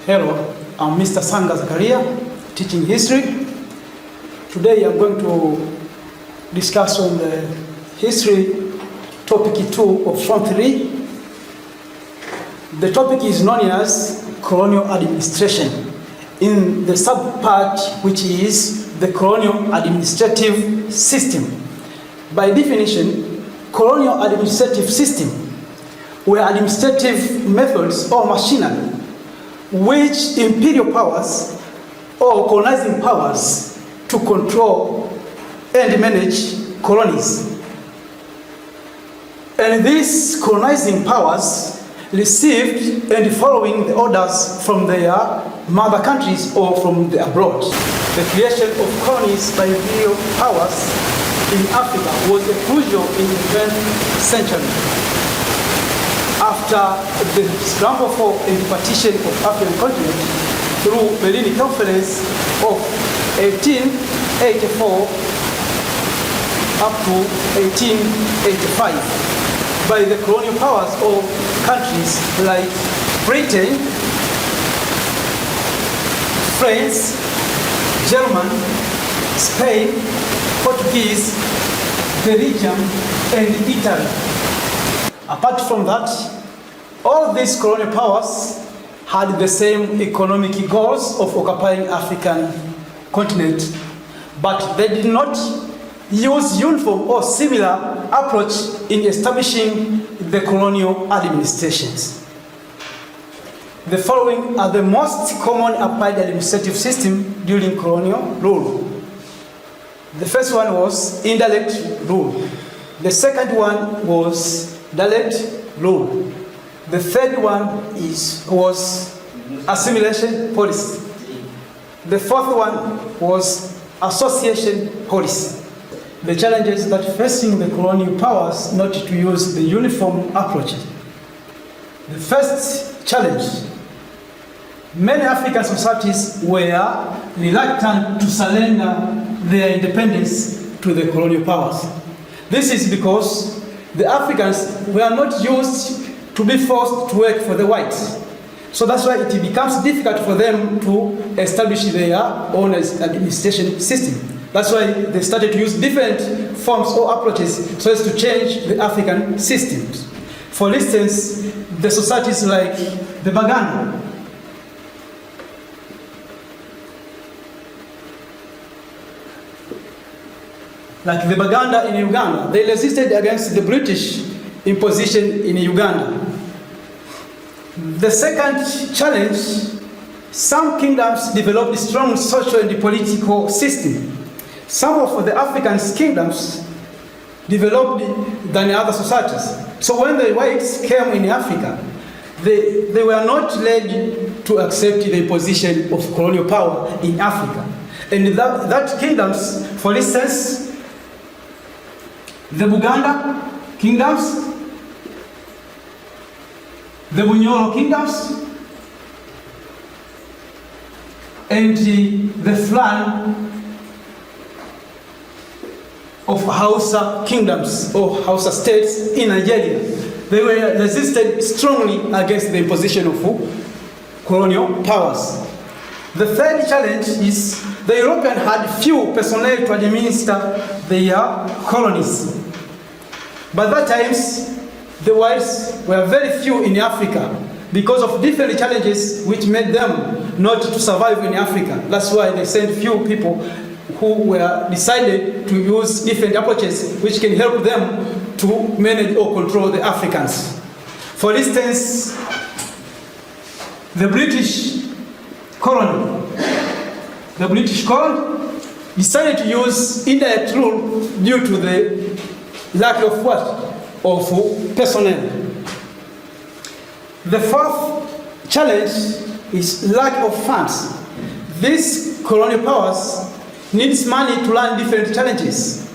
Hello, I'm Mr. Sanga Zakaria, teaching history. Today I'm going to discuss on the history topic 2 of Form 3. The topic is known as colonial administration in the sub-part which is the colonial administrative system. By definition, colonial administrative system were administrative methods or machinery which imperial powers or colonizing powers to control and manage colonies. And these colonizing powers received and following the orders from their mother countries or from the abroad. The creation of colonies by imperial powers in Africa was crucial in the 20th century. After the scramble for a partition of African continent through Berlin Conference of 1884 up to 1885 by the colonial powers of countries like Britain, France, German, Spain, Portuguese, Belgium, and Italy. Apart from that, all these colonial powers had the same economic goals of occupying African continent, but they did not use uniform or similar approach in establishing the colonial administrations. The following are the most common applied administrative system during colonial rule. The first one was indirect rule. The second one was direct rule. The third one was assimilation policy. The fourth one was association policy. The challenges that facing the colonial powers not to use the uniform approach. The first challenge, many African societies were reluctant to surrender their independence to the colonial powers. This is because the Africans were not used to be forced to work for the whites. So that's why it becomes difficult for them to establish their own administration system. That's why they started to use different forms or approaches so as to change the African systems. For instance, the societies like the Baganda, in Uganda, they resisted against the British imposition in Uganda. The second challenge, some kingdoms developed a strong social and political system. Some of the African kingdoms developed than other societies. So when the whites came in Africa, they were not ready to accept the imposition of colonial power in Africa. And that kingdoms, for instance, the Buganda kingdoms, the Bunyoro kingdoms, and the Flan of Hausa kingdoms or Hausa states in Nigeria. They were resisted strongly against the imposition of colonial powers. The third challenge is the Europeans had few personnel to administer their colonies. By that times, the whites were very few in Africa because of different challenges which made them not to survive in Africa. That's why they sent few people who were decided to use different approaches which can help them to manage or control the Africans. For instance, the British colony decided to use indirect rule due to the lack of what? Of personnel. The fourth challenge is lack of funds. These colonial powers needs money to learn different challenges.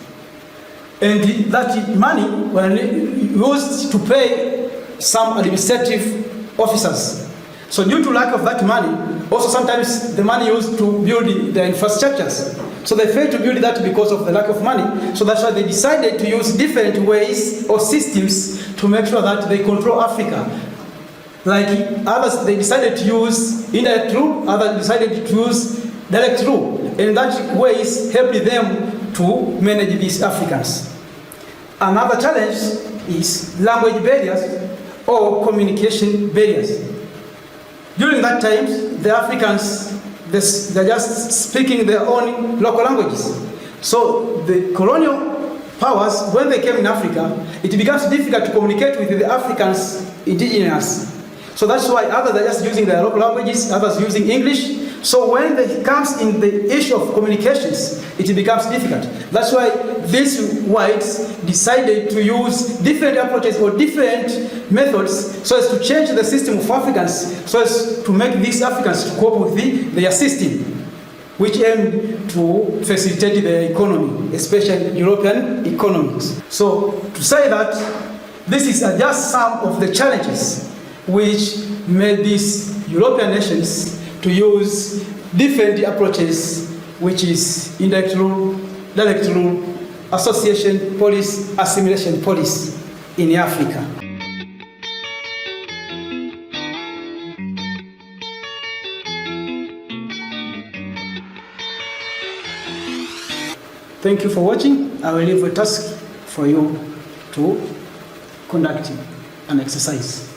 And that money was used to pay some administrative officers. So due to lack of that money, also sometimes the money used to build the infrastructures. So they failed to build that because of the lack of money. So that's why they decided to use different ways or systems to make sure that they control Africa. Like others, they decided to use indirect rule, others decided to use direct rule, and that ways helped them to manage these Africans. Another challenge is language barriers or communication barriers. During that time, the Africans, they're just speaking their own local languages. So the colonial powers, when they came in Africa, it becomes difficult to communicate with the Africans indigenous. So that's why others are just using their local languages, others using English. So when it comes in the issue of communications, it becomes difficult. That's why these whites decided to use different approaches or different methods so as to change the system of Africans, so as to make these Africans to cope with their system, which aimed to facilitate the economy, especially European economies. So to say that this is just some of the challenges which made these European nations to use different approaches, which is indirect rule, direct rule, association policy, assimilation policy in Africa. Thank you for watching. I will leave a task for you to conduct an exercise.